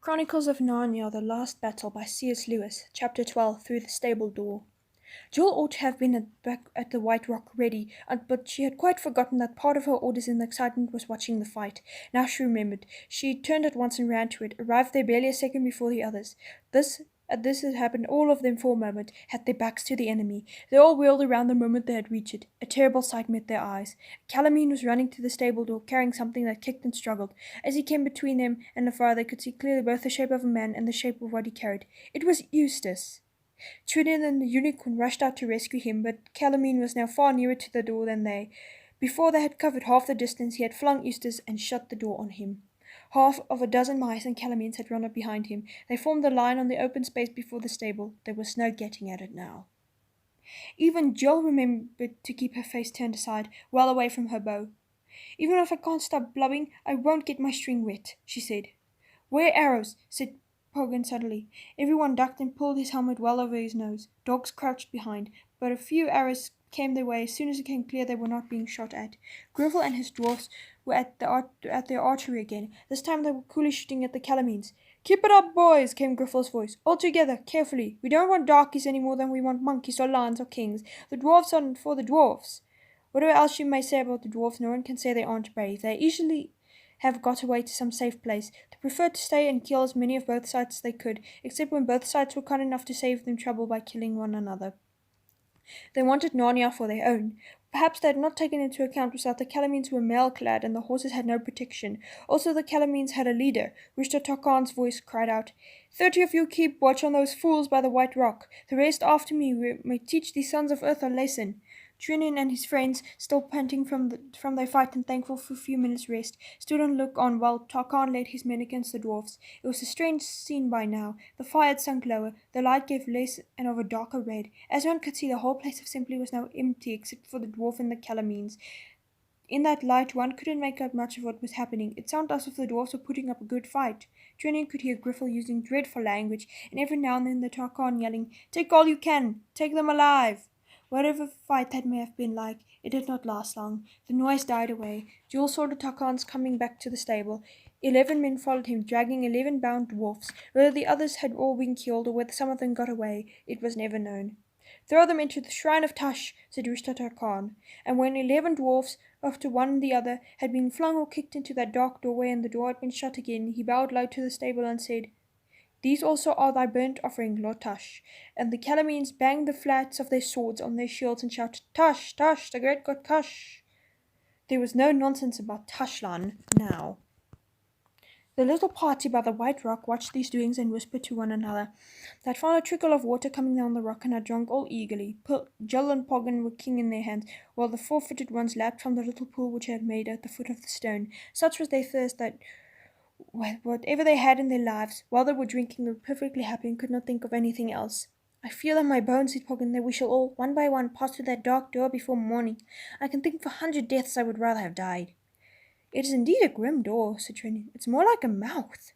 Chronicles of Narnia: The Last Battle by C.S. Lewis, Chapter 12, Through the Stable Door. Jill ought to have been back at the White Rock ready, but she had quite forgotten that part of her orders in the excitement was watching the fight. Now she remembered. She turned at once and ran to it, arrived there barely a second before the others. This had happened, all of them for a moment, had their backs to the enemy. They all wheeled around the moment they had reached it. A terrible sight met their eyes. Calamine was running to the stable door, carrying something that kicked and struggled. As he came between them and the fire, they could see clearly both the shape of a man and the shape of what he carried. It was Eustace. Trinian and the unicorn rushed out to rescue him, but Calamine was now far nearer to the door than they. Before they had covered half the distance, he had flung Eustace and shut the door on him. Half of a dozen mice and Calamines had run up behind him. They formed a line on the open space before the stable. There was no getting at it now. Even Jill remembered to keep her face turned aside, well away from her bow. "Even if I can't stop blubbing, I won't get my string wet," she said. "Where arrows?" said Poggin suddenly. Everyone ducked and pulled his helmet well over his nose. Dogs crouched behind, but a few arrows came their way as soon as it became clear they were not being shot at. Griffel and his dwarfs were at their archery again. This time they were coolly shooting at the Calamines. "Keep it up, boys!" came Griffel's voice. "All together, carefully. We don't want darkies any more than we want monkeys or lions or kings. The dwarfs are for the dwarfs." Whatever else you may say about the dwarfs, no one can say they aren't brave. They easily have got away to some safe place. They preferred to stay and kill as many of both sides as they could, except when both sides were kind enough to save them trouble by killing one another. They wanted Narnia for their own. Perhaps they had not taken into account was that the Calamines were mail-clad and the horses had no protection. Also the Calamines had a leader. Rishta Tarkan's voice cried out, 30 of you keep watch on those fools by the White Rock. The rest after me. We may teach these sons of earth a lesson." Trinian and his friends, still panting from their fight and thankful for a few minutes' rest, stood and looked on while Tarkan led his men against the dwarfs. It was a strange scene by now. The fire had sunk lower, the light gave less and of a darker red. As one could see, the whole place of Simply was now empty except for the dwarf and the Calamines. In that light, one couldn't make out much of what was happening. It sounded as if the dwarfs were putting up a good fight. Trinian could hear Griffel using dreadful language, and every now and then the Tarkan yelling, "Take all you can! Take them alive!" Whatever fight that may have been like, it did not last long. The noise died away. Jill saw the Tarkans coming back to the stable. 11 men followed him, dragging 11 bound dwarfs. Whether the others had all been killed or whether some of them got away, it was never known. "Throw them into the shrine of Tush," said Rishta Tarkan. And when 11 dwarfs, after one and the other, had been flung or kicked into that dark doorway and the door had been shut again, he bowed low to the stable and said, "These also are thy burnt offering, Lord Tush." And the Calamines banged the flats of their swords on their shields and shouted, "Tush, Tush, the great god Tush." There was no nonsense about Tushlan now. The little party by the White Rock watched these doings and whispered to one another. They had found a trickle of water coming down the rock and had drunk all eagerly. Jill and Poggin were king in their hands, while the four-footed ones lapped from the little pool which had made at the foot of the stone. Such was their thirst that whatever they had in their lives, while they were drinking, they were perfectly happy and could not think of anything else. "I feel in my bones," said Poggin, "that we shall all, one by one, pass through that dark door before morning. I can think of 100 deaths I would rather have died." "It is indeed a grim door," said Trinian. "It's more like a mouth."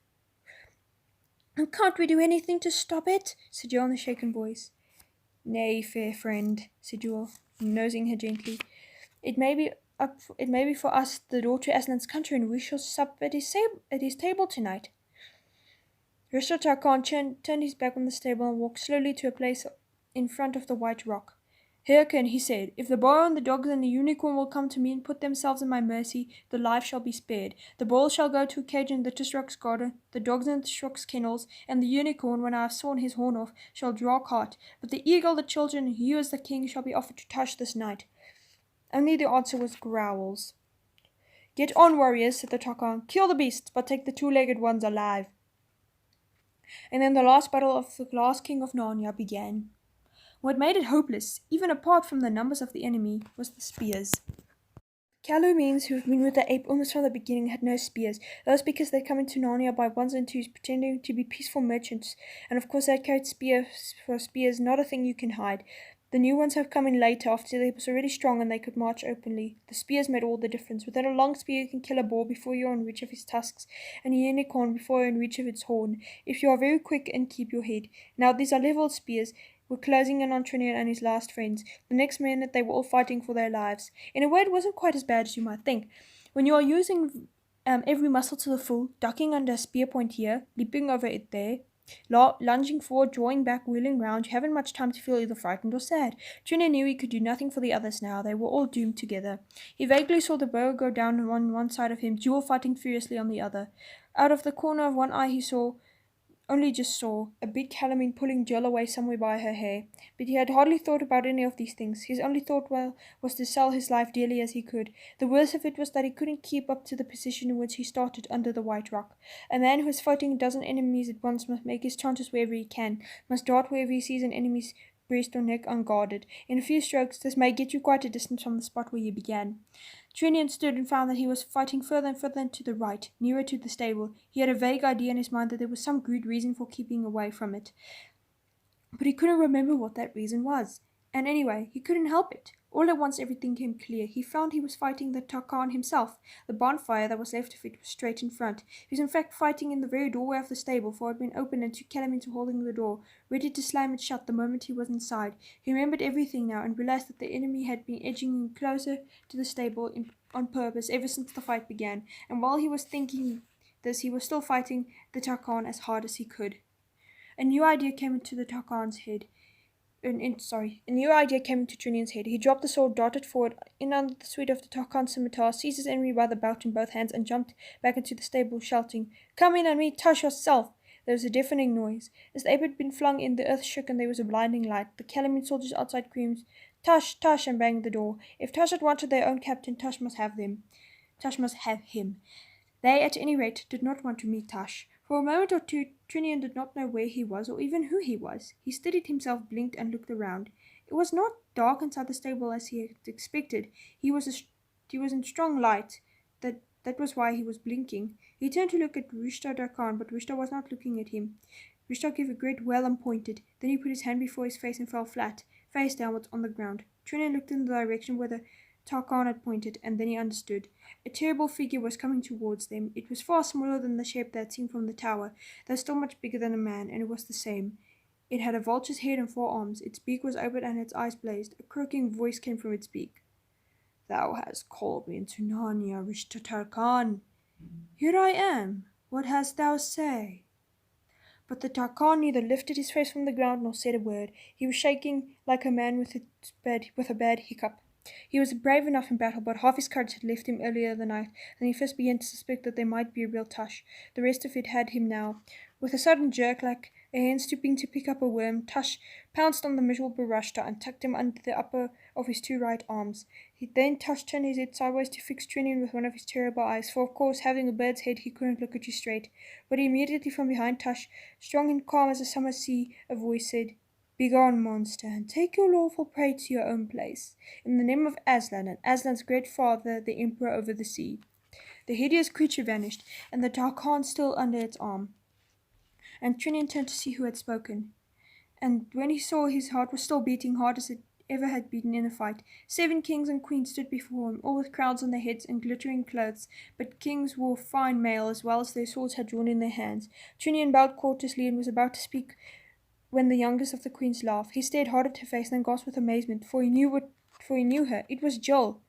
"And can't we do anything to stop it?" said Jill in a shaken voice. "Nay, fair friend," said Jill, nosing her gently. It may be for us the door to Aslan's country, and we shall sup at his table tonight." Rishta Tarkan turned his back on the stable and walked slowly to a place in front of the White Rock. "Hearken," he said, "if the boy and the dogs and the unicorn will come to me and put themselves in my mercy, the life shall be spared. The boy shall go to a cage in the Tisrock's garden, the dogs in the Tisrock's kennels, and the unicorn, when I have sawn his horn off, shall draw cart. But the eagle, the children, and you as the king shall be offered to Tush this night." Only the answer was growls. "Get on, warriors," said the Tarkan. "Kill the beasts, but take the two-legged ones alive." And then the last battle of the last king of Narnia began. What made it hopeless, even apart from the numbers of the enemy, was the spears. Calamines, who had been with the ape almost from the beginning, had no spears. That was because they'd come into Narnia by ones and twos, pretending to be peaceful merchants, and of course they had carried spears, not a thing you can hide. The new ones have come in later, after they was already strong and they could march openly. The spears made all the difference. With a long spear you can kill a boar before you're in reach of his tusks, and a unicorn before you're in reach of its horn, if you are very quick and keep your head. Now these are leveled spears. Were closing in on Trinian and his last friends. The next minute they were all fighting for their lives. In a way it wasn't quite as bad as you might think. When you are using every muscle to the full, ducking under a spear point here, leaping over it there, lunging forward, drawing back, wheeling round. You haven't much time to feel either frightened or sad. Trina knew he could do nothing for the others now. They were all doomed together. He vaguely saw the bow go down on one side of him, Jewel fighting furiously on the other. Out of the corner of one eye he just saw a big calamine pulling Jill away somewhere by her hair. But he had hardly thought about any of these things. His only thought was to sell his life dearly as he could. The worst of it was that he couldn't keep up to the position in which he started under the White Rock. A man who is fighting a dozen enemies at once must make his chances wherever he can, must dart wherever he sees an enemy's breast or neck unguarded. In a few strokes, this may get you quite a distance from the spot where you began. Trinian stood and found that he was fighting further and further to the right, nearer to the stable. He had a vague idea in his mind that there was some good reason for keeping away from it, but he couldn't remember what that reason was. And anyway, he couldn't help it. All at once everything came clear. He found he was fighting the Tarkan himself. The bonfire that was left of it was straight in front. He was in fact fighting in the very doorway of the stable, for it had been open and two calamines were holding the door, ready to slam it shut the moment he was inside. He remembered everything now and realized that the enemy had been edging in closer to the stable on purpose ever since the fight began. And while he was thinking this, he was still fighting the Tarkan as hard as he could. A new idea came into the Tarkan's head. A new idea came into Trinian's head. He dropped the sword, darted forward, in under the sweep of the Tarkan scimitar, seized his enemy by the belt in both hands, and jumped back into the stable, shouting, "Come in on me, Tush yourself!" There was a deafening noise. As the ape had been flung in, the earth shook and there was a blinding light. The calamine soldiers outside screamed, "Tush, Tush!" and banged the door. If Tush had wanted their own captain, Tush must have them. Tush must have him. They, at any rate, did not want to meet Tush. For a moment or two, Trinian did not know where he was or even who he was. He steadied himself, blinked, and looked around. It was not dark inside the stable as he had expected. He was in strong light. That was why he was blinking. He turned to look at Rishta Darkan, but Rishta was not looking at him. Rishta gave a great wail and pointed. Then he put his hand before his face and fell flat, face downwards on the ground. Trinian looked in the direction where the Tarkan had pointed, and then he understood. A terrible figure was coming towards them. It was far smaller than the shape they had seen from the tower, though still much bigger than a man, and it was the same. It had a vulture's head and 4 arms. Its beak was open and its eyes blazed. A croaking voice came from its beak. "Thou hast called me into Narnia, Rishta Tarkan. Here I am. What hast thou say?" But the Tarkan neither lifted his face from the ground nor said a word. He was shaking like a man with a bad hiccup. He was brave enough in battle, but half his courage had left him earlier the night, and he first began to suspect that there might be a real Tush. The rest of it had him now. With a sudden jerk, like a hen stooping to pick up a worm, Tush pounced on the miserable Rashta and tucked him under the upper of his 2 right arms. Then Tush turned his head sideways to fix Trinian with one of his terrible eyes, for of course, having a bird's head, he couldn't look at you straight. But immediately from behind Tush, strong and calm as a summer sea, a voice said, "Begone, monster, and take your lawful prey to your own place, in the name of Aslan, and Aslan's great father, the emperor over the sea." The hideous creature vanished, and the Tarkan still under its arm. And Trinian turned to see who had spoken. And when he saw, his heart was still beating hard as it ever had beaten in a fight. 7 kings and queens stood before him, all with crowns on their heads and glittering clothes, but kings wore fine mail as well as their swords had drawn in their hands. Trinian bowed courteously and was about to speak when the youngest of the queens laughed. He stared hard at her face and gasped with amazement, for he knew her. It was Jill.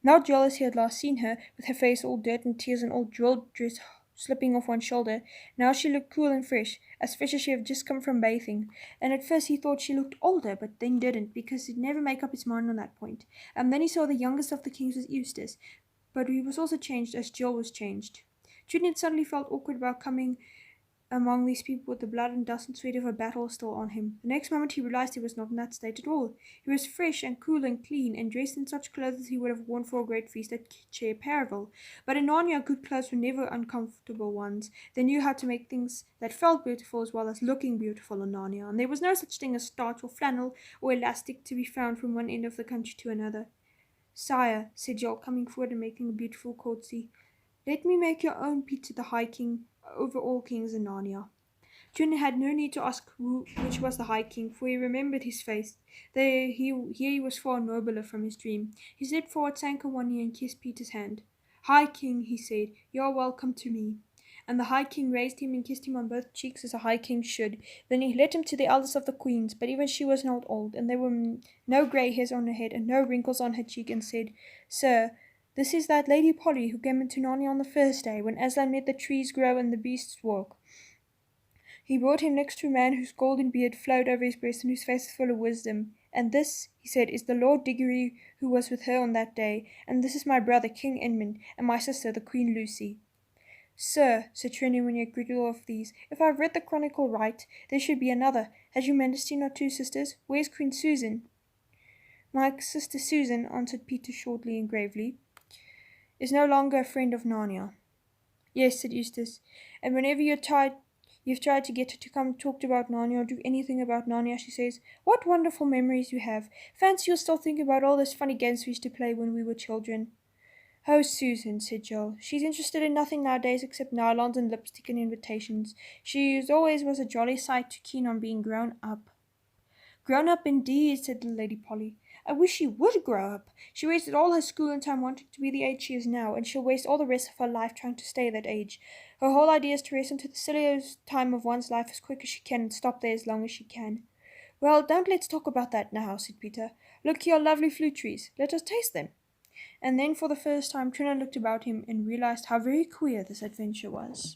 Not Jill as he had last seen her, with her face all dirt and tears and old drill dress slipping off one shoulder. Now she looked cool and fresh as she had just come from bathing. And at first he thought she looked older, but then didn't, because he'd never make up his mind on that point. And then he saw the youngest of the kings was Eustace, but he was also changed as Jill was changed. Trinian suddenly felt awkward about coming among these people with the blood and dust and sweat of a battle still on him. The next moment he realized he was not in that state at all. He was fresh and cool and clean, and dressed in such clothes as he would have worn for a great feast at Chair Paravel. But in Narnia, good clothes were never uncomfortable ones. They knew how to make things that felt beautiful as well as looking beautiful in Narnia, and there was no such thing as starch or flannel or elastic to be found from one end of the country to another. "Sire," said Jill, coming forward and making a beautiful courtesy, "let me make your own peat to the High King over all kings in Narnia." Trinian had no need to ask which was the High King, for he remembered his face. Here he was far nobler from his dream. He stepped forward, sank on one knee, and kissed Peter's hand. "High King," he said, "you are welcome to me." And the High King raised him and kissed him on both cheeks as a High King should. Then he led him to the eldest of the queens, but even she was not old, and there were no grey hairs on her head and no wrinkles on her cheek, and said, "Sir, This is that Lady Polly who came into Narnia on the first day, when Aslan made the trees grow and the beasts walk. He brought him next to a man whose golden beard flowed over his breast and whose face was full of wisdom. And this, he said, is the Lord Diggory who was with her on that day, and this is my brother King Edmund, and my sister the Queen Lucy. Sir, said Trelawney when he had greeted all of these, if I have read the chronicle right, there should be another. Has your Majesty not two sisters? Where's Queen Susan? My sister Susan, answered Peter shortly and gravely, is no longer a friend of Narnia. Yes, said Eustace, and whenever you've tried to get her to come talk about Narnia or do anything about Narnia, she says, what wonderful memories you have. Fancy you'll still think about all those funny games we used to play when we were children. Oh, Susan, said Joel. She's interested in nothing nowadays except nylons and lipstick and invitations. She always was a jolly sight too keen on being grown up. Grown up indeed, said Lady Polly. I wish she would grow up. She wasted all her schooling time wanting to be the age she is now, and she'll waste all the rest of her life trying to stay that age. Her whole idea is to race into the silliest time of one's life as quick as she can and stop there as long as she can. Well, don't let's talk about that now, said Peter. Look here, lovely fruit trees. Let us taste them. And then for the first time Trina looked about him and realized how very queer this adventure was.